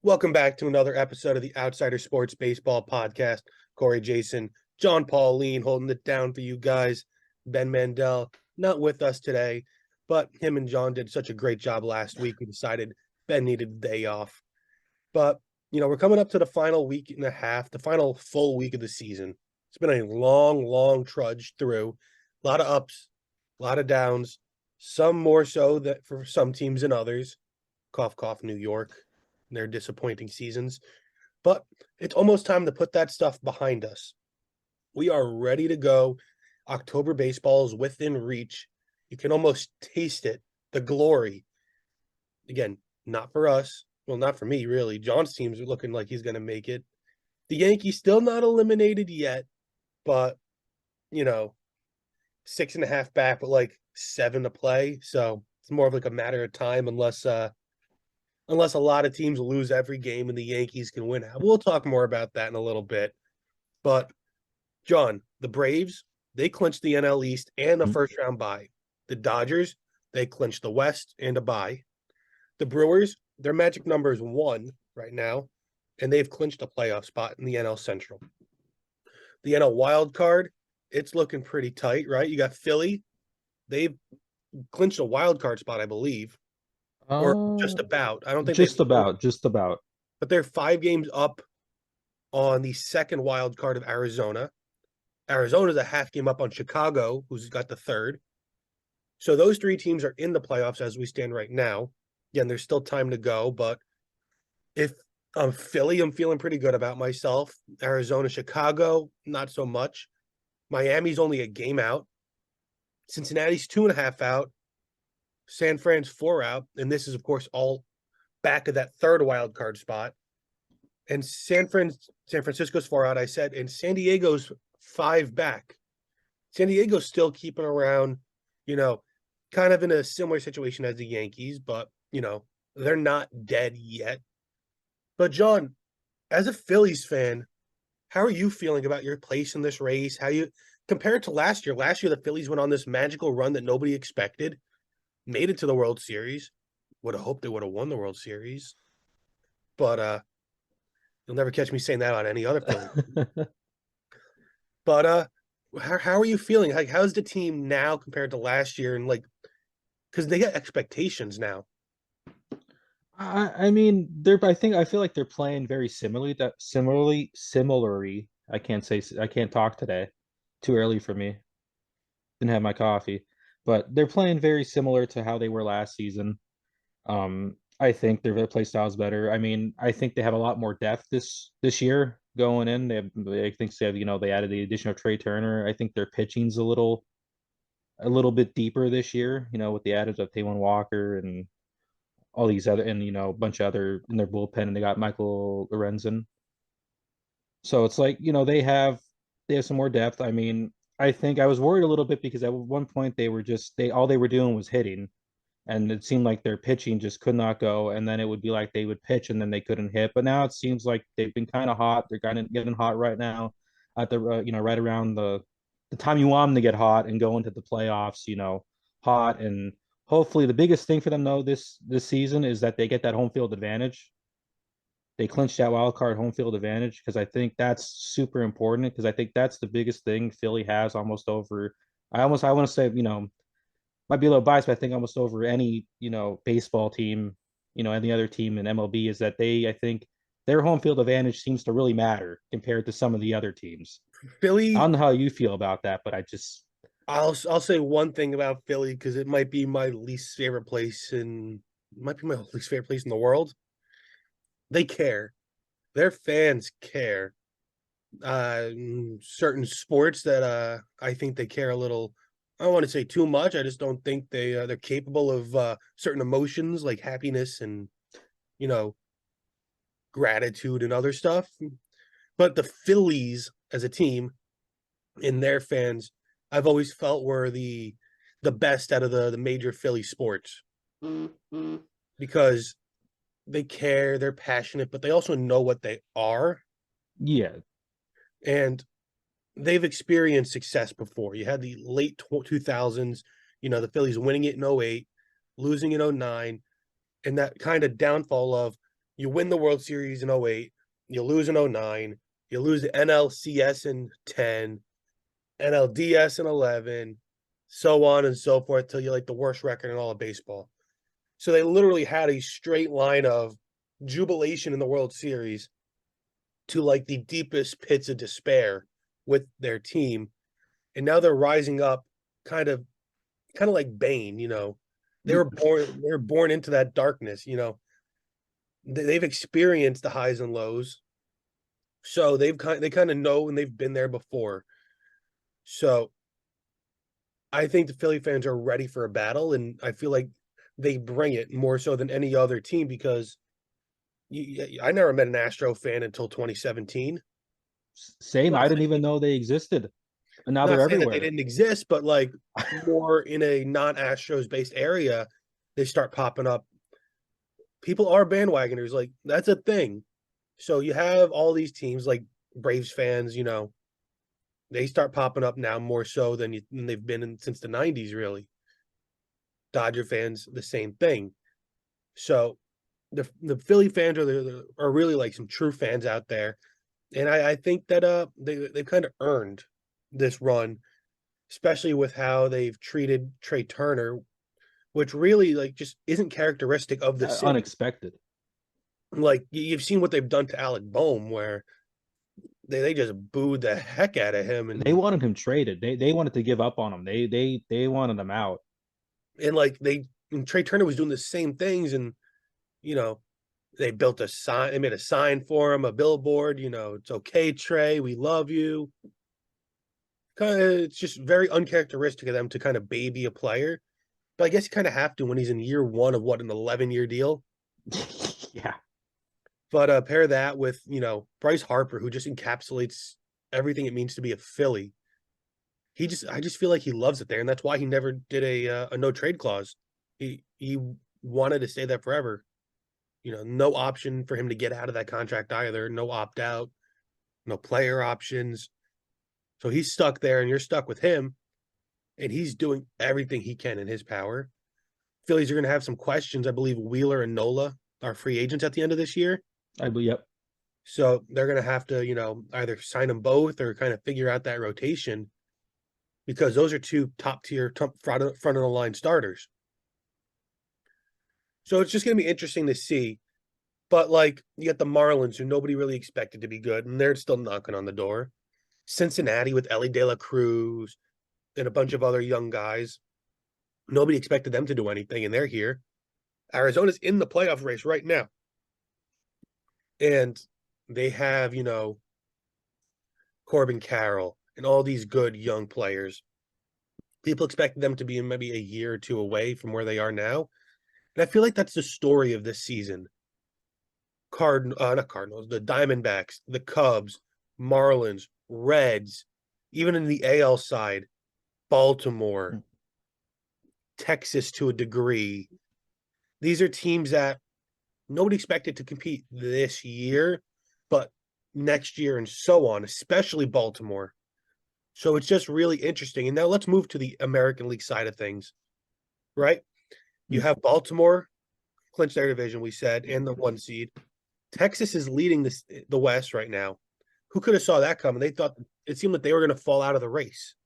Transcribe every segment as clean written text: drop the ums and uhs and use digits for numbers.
Welcome back to another episode of the Outsider Sports Baseball Podcast. Corey, Jason, John Pauline holding it down for you guys. Ben Mandel not with us today, but him and John did such a great job last week. We decided Ben needed a day off. But, we're coming up to the final week and a half, the final full week of the season. It's been a long, long trudge through. A lot of ups, a lot of downs, some more so that for some teams than others. Cough, cough, New York, their disappointing seasons. But it's almost time to put that stuff behind us. We are ready to go. October baseball is within reach. You can almost taste it, the glory. Again, not for us. Well, not for me, really. John's team's looking like he's going to make it. The Yankees still not eliminated yet, but, 6.5 back, but like 7 to play. So it's more of like a matter of time unless a lot of teams lose every game and the Yankees can win. We'll talk more about that in a little bit. But, John, the Braves, they clinched the NL East and the first round bye. The Dodgers, they clinched the West and a bye. The Brewers, their magic number is 1 right now, and they've clinched a playoff spot in the NL Central. The NL wild card, it's looking pretty tight, right? You got Philly. They've clinched a wild card spot, I believe, or Uh, just about. I don't think they've, just about. but they're 5 games up on the second wild card of Arizona. Arizona's a half game up on Chicago, who's got the third. So those 3 teams are in the playoffs as we stand right now. Again, there's still time to go, but if I'm Philly, I'm feeling pretty good about myself. Arizona, Chicago, not so much. Miami's only a game out. Cincinnati's 2.5 out. San Fran's 4 out. And this is, of course, all back of that third wild card spot. And San Francisco's 4 out, I said, and San Diego's 5 back. San Diego's still keeping around, you know, kind of in a similar situation as the Yankees, but, they're not dead yet. But, John, as a Phillies fan, how are you feeling about your place in this race? How you compared to last year? Last year, the Phillies went on this magical run that nobody expected, made it to the World Series. Would have hoped they would have won the World Series, but you'll never catch me saying that on any other Phillies. But how are you feeling? Like, how's the team now compared to last year? And like, because they got expectations now. I mean, I feel like they're playing very similarly. I can't talk today. Too early for me. Didn't have my coffee, but they're playing very similar to how they were last season. I think their play style is better. I mean, I think they have a lot more depth this year going in. I think they have, they added the addition of Trey Turner. I think their pitching's a little bit deeper this year, with the added of Taijuan Walker and all these other, and a bunch of other in their bullpen, and they got Michael Lorenzen. So it's like, they have some more depth. I mean, I think I was worried a little bit because at one point they were doing was hitting, and it seemed like their pitching just could not go, and then it would be like they would pitch and then they couldn't hit. But now it seems like they've been kind of hot. They're kind of getting hot right now at the right around the time you want them to get hot and go into the playoffs, hot. And hopefully the biggest thing for them though this season is that they get that home field advantage. They clinch that wild card home field advantage because I think that's super important because I think that's the biggest thing Philly has almost over. I want to say, might be a little biased, but I think almost over any, baseball team, any other team in MLB is that I think their home field advantage seems to really matter compared to some of the other teams. I Philly, don't know how you feel about that, but I'll say one thing about Philly because it might be my least favorite place in might be my least favorite place in the world. They care. Their fans care. Certain sports that I think they care a little. I don't want to say too much. I just don't think they're capable of certain emotions like happiness and you know gratitude and other stuff. But the Phillies as a team and their fans, I've always felt were the best out of the major Philly sports because they care, they're passionate, but they also know what they are, yeah, and they've experienced success before. You had the late 2000s, the Phillies winning it in '08, losing in '09, and that kind of downfall of, You win the World Series in 08, you lose in 09, you lose the NLCS in 10, NLDS in 11, so on and so forth till you're like the worst record in all of baseball. So they literally had a straight line of jubilation in the World Series to like the deepest pits of despair with their team. And now they're rising up kind of like Bane, you know. They were born into that darkness, you know. They've experienced the highs and lows. So they kind of know and they've been there before. So I think the Philly fans are ready for a battle, and I feel like they bring it more so than any other team because I never met an Astro fan until 2017. Same. Not I didn't saying, even know they existed, and now not they're saying that they everywhere. didn't exist, but like more in a non-Astros based area, they start popping up. People are bandwagoners, like that's a thing. So you have all these teams like Braves fans, you know, they start popping up now more so than they've been since the 90s, really. Dodger fans, the same thing. So the Philly fans are really like some true fans out there, and I think that they've kind of earned this run, especially with how they've treated Trey Turner, which really like just isn't characteristic of the city. Unexpected. Like you've seen what they've done to Alec Boehm, where they just booed the heck out of him, They wanted him traded. They wanted to give up on him. They wanted him out. and like and Trey Turner was doing the same things, and you know they built a sign, they made a sign for him, a billboard. You know, it's okay, Trey, we love you. Kind of, it's just very uncharacteristic of them to kind of baby a player. But I guess you kind of have to when he's in year one of what, an 11-year deal. Yeah. But pair that with Bryce Harper, who just encapsulates everything it means to be a Philly. I just feel like he loves it there, and that's why he never did a no trade clause. He wanted to stay there forever. You know, no option for him to get out of that contract either. No opt out, no player options. So he's stuck there, and you're stuck with him, and he's doing everything he can in his power. Phillies are going to have some questions. I believe Wheeler and Nola are free agents at the end of this year. Yep. So they're going to have to, either sign them both or kind of figure out that rotation because those are two top tier, front of the line starters. So it's just going to be interesting to see. But like you got the Marlins, who nobody really expected to be good, and they're still knocking on the door. Cincinnati with Ellie De La Cruz and a bunch of other young guys. Nobody expected them to do anything, and they're here. Arizona's in the playoff race right now. And they have, Corbin Carroll and all these good young players. People expected them to be maybe a year or two away from where they are now. And I feel like that's the story of this season. Not Cardinals, the Diamondbacks, the Cubs, Marlins, Reds, even in the AL side, Baltimore, Texas to a degree. These are teams that nobody expected to compete this year, but next year and so on, especially Baltimore. So it's just really interesting. And now let's move to the American League side of things, right? You have Baltimore clinch their division, we said, and the 1 seed. Texas is leading the West right now. Who could have saw that coming? They thought it seemed like they were going to fall out of the race.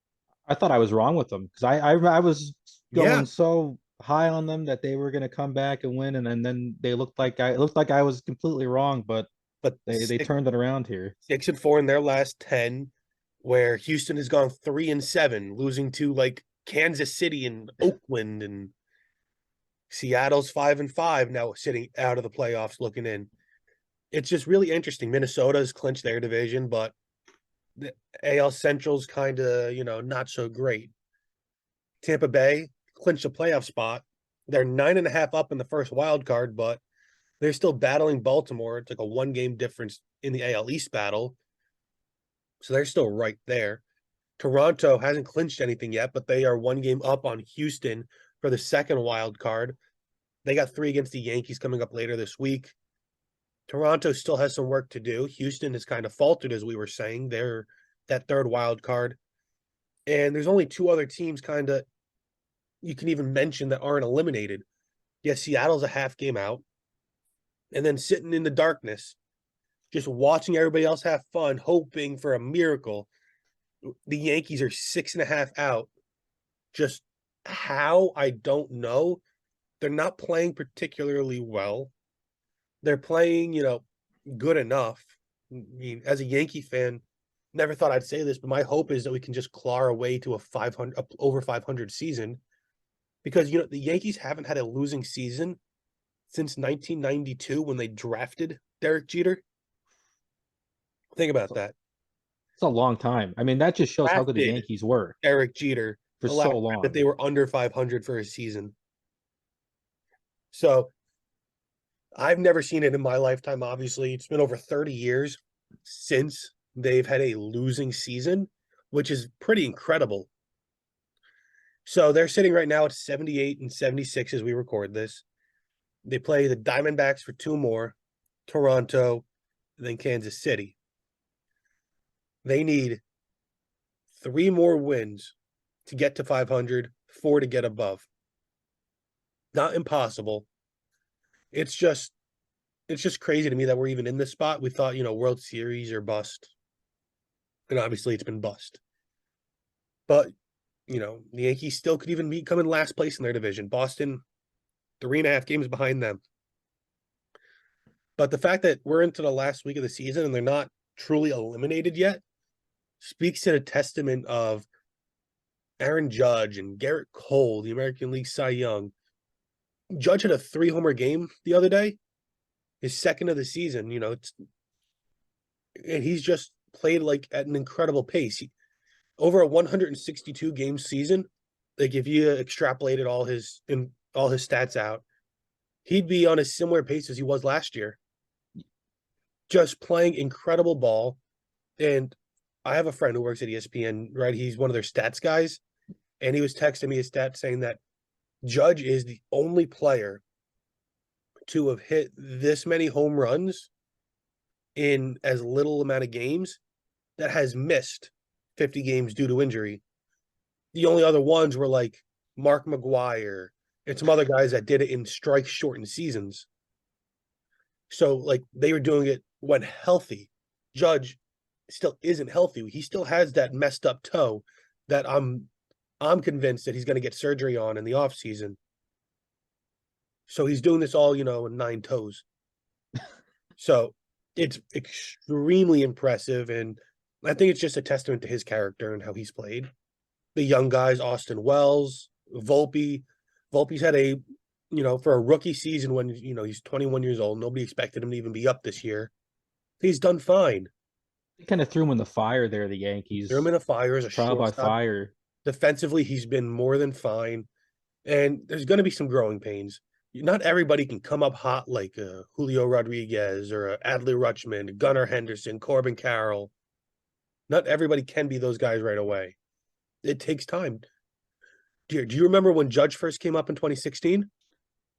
I thought I was wrong with them because I was Yeah, going so high on them that they were going to come back and win, and then they looked like I was completely wrong, but but they turned it around here. 6-4 in their last 10, where Houston has gone 3-7, losing to like Kansas City and Oakland, and Seattle's 5-5 now, sitting out of the playoffs looking in. It's just really interesting. Minnesota's clinched their division, but the AL Central's kind of, not so great. Tampa Bay clinched a playoff spot. They're 9.5 up in the first wild card, but they're still battling Baltimore. It's like a 1 game difference in the AL East battle. So they're still right there. Toronto hasn't clinched anything yet, but they are 1 game up on Houston for the second wild card. They got 3 against the Yankees coming up later this week. Toronto still has some work to do. Houston has kind of faltered, as we were saying. They're that third wild card. And there's only 2 other teams kind of you can even mention that aren't eliminated. Yes, Seattle's a half game out. and then sitting in the darkness, just watching everybody else have fun, hoping for a miracle. The Yankees are 6.5 out. Just how, I don't know. They're not playing particularly well. They're playing, good enough. I mean, as a Yankee fan, never thought I'd say this, but my hope is that we can just claw our way to a 500, over 500 season, because the Yankees haven't had a losing season since 1992 when they drafted Derek Jeter. Think about that. It's a long time. I mean, that just shows how good the Drafted Yankees were Derek Jeter for the last so time that long. they were under 500 for a season. So I've never seen it in my lifetime. Obviously, it's been over 30 years since they've had a losing season, which is pretty incredible. So they're sitting right now at 78 and 76 as we record this. They play the Diamondbacks for 2 more, Toronto, and then Kansas City. They need 3 more wins to get to 500, 4 to get above. Not impossible. It's just crazy to me that we're even in this spot. We thought, World Series or bust. And obviously it's been bust. But, the Yankees still could even come in last place in their division. Boston, 3.5 games behind them. But the fact that we're into the last week of the season and they're not truly eliminated yet speaks to the testament of Aaron Judge and Garrett Cole, the American League Cy Young. Judge had a 3-homer game the other day, his second of the season. And he's just played like at an incredible pace. Over a 162 game season, like if you extrapolated all his stats out, he'd be on a similar pace as he was last year. Just playing incredible ball. And I have a friend who works at ESPN, right? He's one of their stats guys. And he was texting me a stat saying that Judge is the only player to have hit this many home runs in as little amount of games that has missed 50 games due to injury. The only other ones were like Mark McGwire and some other guys that did it in strike shortened seasons. So like they were doing it when healthy. Judge still isn't healthy. He still has that messed up toe that I'm convinced that he's going to get surgery on in the off season. So he's doing this all, in 9 toes. So it's extremely impressive. And I think it's just a testament to his character and how he's played. The young guys, Austin Wells, Volpe. Volpe's had a, for a rookie season when, he's 21 years old, nobody expected him to even be up this year. He's done fine. They kind of threw him in the fire there, the Yankees. Threw him in a fire as a trial by shortstop. fire. Defensively, he's been more than fine. And there's going to be some growing pains. Not everybody can come up hot like Julio Rodriguez or Adley Rutschman, Gunnar Henderson, Corbin Carroll. Not everybody can be those guys right away. It takes time. Do you remember when Judge first came up in 2016?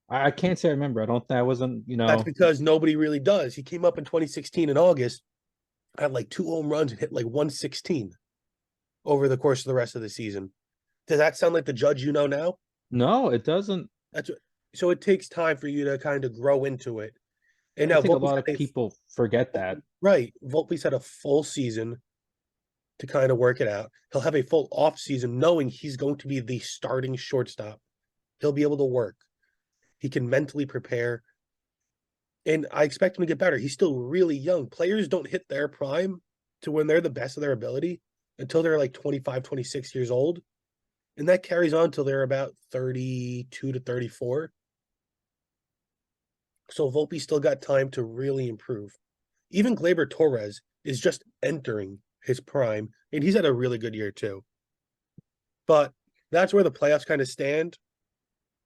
I can't say I remember. I don't think I wasn't, That's because nobody really does. He came up in 2016 in August, had like 2 home runs and hit like 116 over the course of the rest of the season. Does that sound like the Judge now? No, it doesn't. So it takes time for you to kind of grow into it. And I now think a Volpe's lot of people forget that. Right. Volpe's had a full season to kind of work it out. He'll have a full off season knowing he's going to be the starting shortstop. He'll be able to work. He can mentally prepare. And I expect him to get better. He's still really young. Players don't hit their prime to when they're the best of their ability until they're like 25, 26 years old. And that carries on till they're about 32 to 34. So Volpe still got time to really improve. Even Gleyber Torres is just entering his prime, and he's had a really good year too. But that's where the playoffs kind of stand.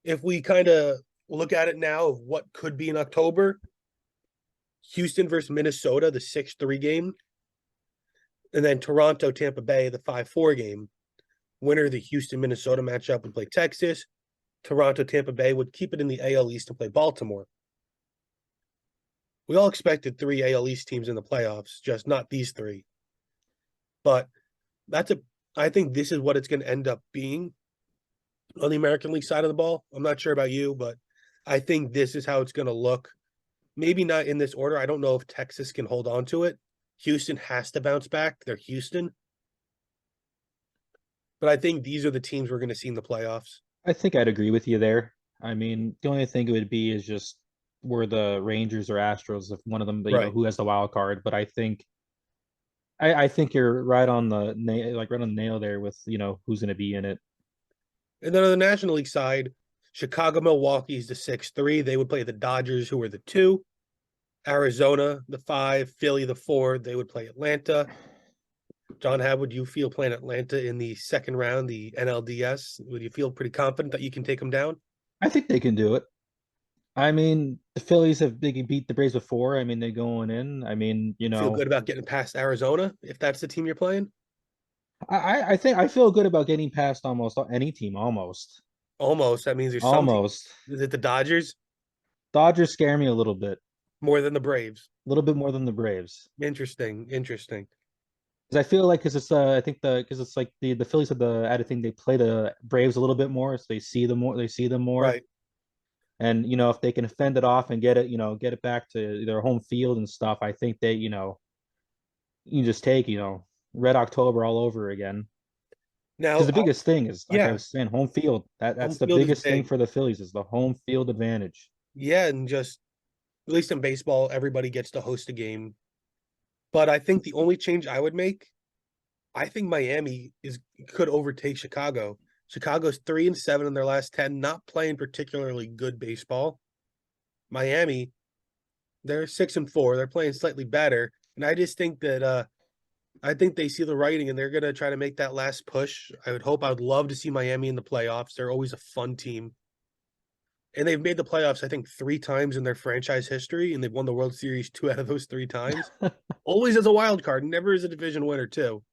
If we kind of look at it now of what could be in October, Houston versus Minnesota, the 6-3 game, and then Toronto, Tampa Bay, the 5-4 game. Winner of the Houston-Minnesota matchup would play Texas. Toronto, Tampa Bay would keep it in the AL East and play Baltimore. We all expected 3 AL East teams in the playoffs, just not these 3. But I think this is what it's going to end up being on the American League side of the ball. I'm not sure about you, but I think this is how it's going to look. maybe not in this order. I don't know if Texas can hold on to it. Houston has to bounce back. They're Houston. But I think these are the teams we're going to see in the playoffs. I think I'd agree with you there. I mean, the only thing it would be is just were the Rangers or Astros if one of them, Right. who has the wild card. But I think you're right on the like right on the nail there with who's going to be in it. And then on the National League side, Chicago, Milwaukee's the 6-3. They would play the Dodgers, who are the 2. Arizona, the 5. Philly, the 4. They would play Atlanta. John, how would you feel playing Atlanta in the second round, the NLDS? Would you feel pretty confident that you can take them down? I think they can do it. I mean, the Phillies have they beat the Braves before. I mean, they're going in. I mean, Feel good about getting past Arizona if that's the team you're playing? I think I feel good about getting past almost any team. Almost, Almost. That means there's some team. almost. Is it the Dodgers Dodgers scare me a more than the Braves? little bit more than the Braves. Interesting. Interesting. Because I feel like because it's I think because it's like the Phillies have the added thing they play the Braves a little bit more, so they see them more. Right. And if they can fend it off and get it back to their home field and stuff, I think they you just take Red October all over again. Now, Because the biggest thing is, like I yeah, was saying, home field. home That's the field is biggest thing big. for the Phillies is the home field advantage. Yeah, and just at least in baseball, everybody gets to host a game. But I think the only change I would make, I think Miami is could overtake Chicago. Chicago's 3-7 in their last 10, not playing particularly good baseball. Miami, they're 6-4. They're playing slightly better. And I just think that I think they see the writing and they're gonna try to make that last push. I would love to see Miami in the playoffs. They're always a fun team. And they've made the playoffs, I think, 3 times in their franchise history, and they've won the World Series 2 out of those 3 times. Always as a wild card, never as a division winner, too.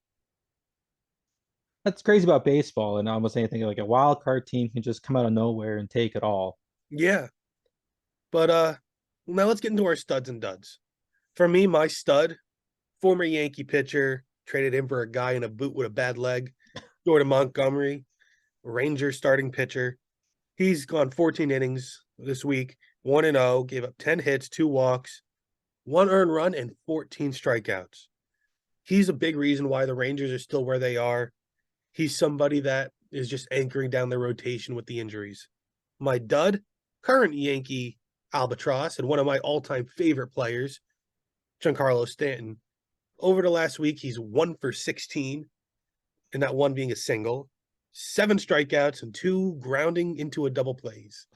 That's crazy about baseball, and almost anything like a wild card team can just come out of nowhere and take it all. Yeah. But now let's get into our studs and duds. For me, my stud, former Yankee pitcher, traded in for a guy in a boot with a bad leg, Jordan Montgomery, Ranger starting pitcher. He's gone 14 innings this week, 1-0, gave up 10 hits, 2 walks, 1 earned run, and 14 strikeouts. He's a big reason why the Rangers are still where they are. He's somebody that is just anchoring down their rotation with the injuries. My dud, current Yankee albatross, and one of my all-time favorite players, Giancarlo Stanton. Over the last week, he's 1 for 16, and that one being a single, 7 strikeouts, and 2 grounding into a double plays.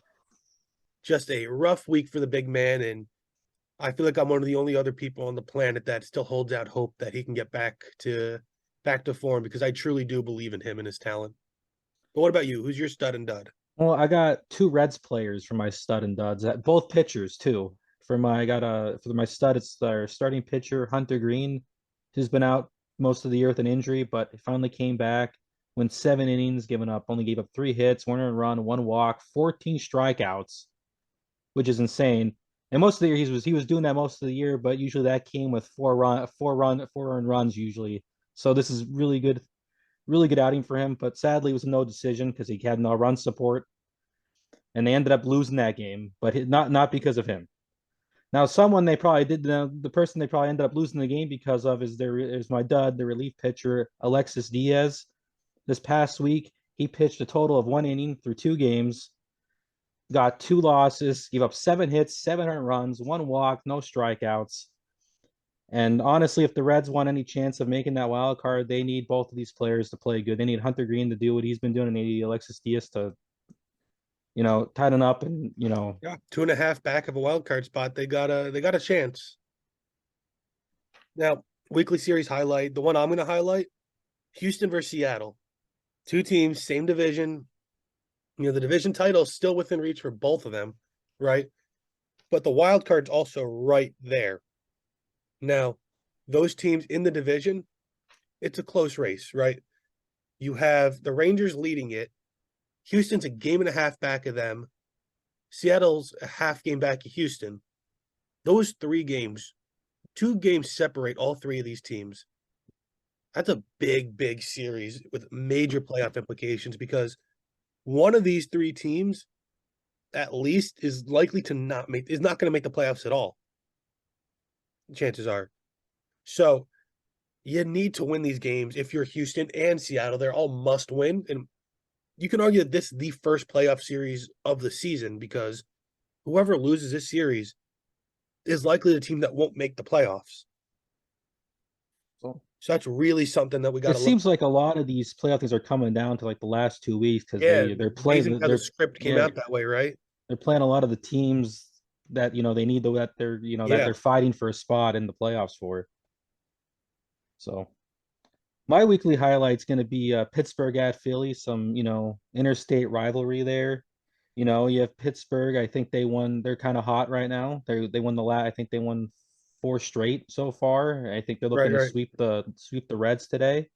Just a rough week for the big man, and I feel like I'm one of the only other people on the planet that still holds out hope that he can get back to form because I truly do believe in him and his talent. But what about you? Who's your stud and dud? Well, I got two Reds players for my stud and duds, both pitchers too. For my stud, it's their starting pitcher Hunter Green, who's been out most of the year with an injury, but he finally came back. Went 7 innings, only gave up 3 hits, 1 earned run, 1 walk, 14 strikeouts, which is insane. And most of the year he was doing that most of the year, but usually that came with 4 earned runs usually. So this is really good outing for him. But sadly, it was a no decision because he had no run support, and they ended up losing that game. But not because of him. Now, someone they probably did the person they probably ended up losing the game because of is my dud, the relief pitcher Alexis Diaz. This past week, he pitched a total of 1 inning through 2 games, got 2 losses, gave up 7 hits, 7 earned runs, 1 walk, no strikeouts. And honestly, if the Reds want any chance of making that wild card, they need both of these players to play good. They need Hunter Green to do what he's been doing, and they need Alexis Diaz to, tighten up and Yeah, 2.5 back of a wild card spot. They got a chance. Now, weekly series highlight. The one I'm going to highlight: Houston versus Seattle. 2 teams, same division. The division title is still within reach for both of them, right? But the wild card's also right there. Now, those teams in the division, it's a close race, right? You have the Rangers leading it. Houston's a game and a half back of them. Seattle's a half game back of Houston. Those 3 games, 2 games separate all 3 of these teams. That's a big, big series with major playoff implications because one of these 3 teams at least is likely to is not going to make the playoffs at all. Chances are. So you need to win these games. If you're Houston and Seattle, they're all must win. And you can argue that this is the first playoff series of the season because whoever loses this series is likely the team that won't make the playoffs. So So that's really something that we got it to look. seems like a lot of these playoff things are coming down to like the last 2 weeks because Yeah, they're amazing playing how the script came yeah out that way, right? they're playing a lot of the teams that they need that they're that Yeah, they're fighting for a spot in the playoffs for. So my weekly highlight's going to be Pittsburgh at Philly, some interstate rivalry there. You have Pittsburgh. I think they won. They're kind of hot right now. They won the last. I think they won 4 straight so far. I think they're looking right, to right. sweep the Reds today.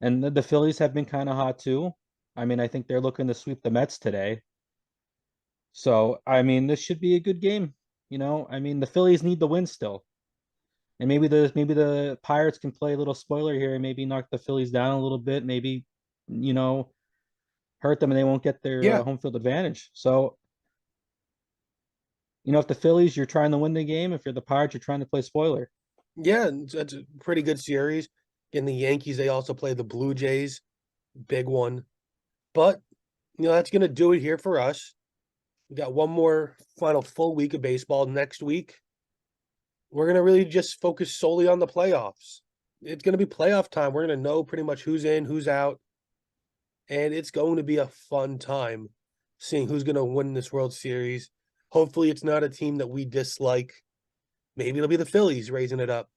And the Phillies have been kind of hot too. I mean, I think they're looking to sweep the Mets today. So, I mean, this should be a good game. I mean, the Phillies need the win still. And maybe the Pirates can play a little spoiler here and maybe knock the Phillies down a little bit, maybe, you know, hurt them and they won't get their Yeah, home field advantage. So, if the Phillies, you're trying to win the game. If you're the Pirates, you're trying to play spoiler. yeah, that's a pretty good series. In the Yankees, they also play the Blue Jays, big one. But that's gonna do it here for us. We got one more final full week of baseball next week. We're gonna really just focus solely on the playoffs. It's gonna be playoff time. We're gonna know pretty much who's in, who's out, and it's going to be a fun time seeing who's gonna win this World Series. Hopefully, it's not a team that we dislike. Maybe it'll be the Phillies raising it up.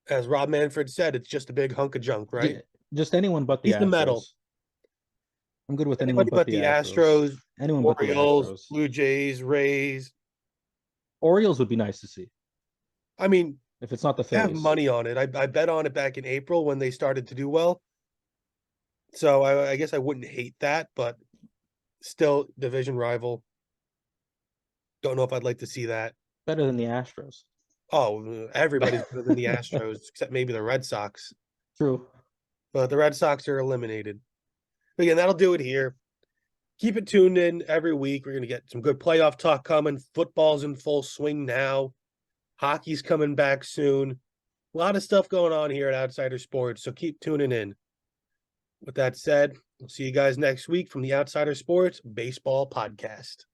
As Rob Manfred said, it's just a big hunk of junk, right? Yeah, just anyone but the He's the metal. Astros. I'm good with anyone Anybody but but the the Astros. Astros, Anyone but the Orioles, Astros. Blue Jays, Rays. Orioles would be nice to see I mean, if it's not the I have Phillies. money on it. I bet on it back in April when they started to do well. So I guess I wouldn't hate that, but still division rival. Don't know if I'd like to see that. Better than the Astros. Oh, everybody's better than the Astros, except maybe the Red Sox. True. But the Red Sox are eliminated. But again, that'll do it here. Keep it tuned in every week. We're going to get some good playoff talk coming. Football's in full swing now. Hockey's coming back soon. A lot of stuff going on here at Outsider Sports, so keep tuning in. With that said, we'll see you guys next week from the Outsider Sports Baseball Podcast.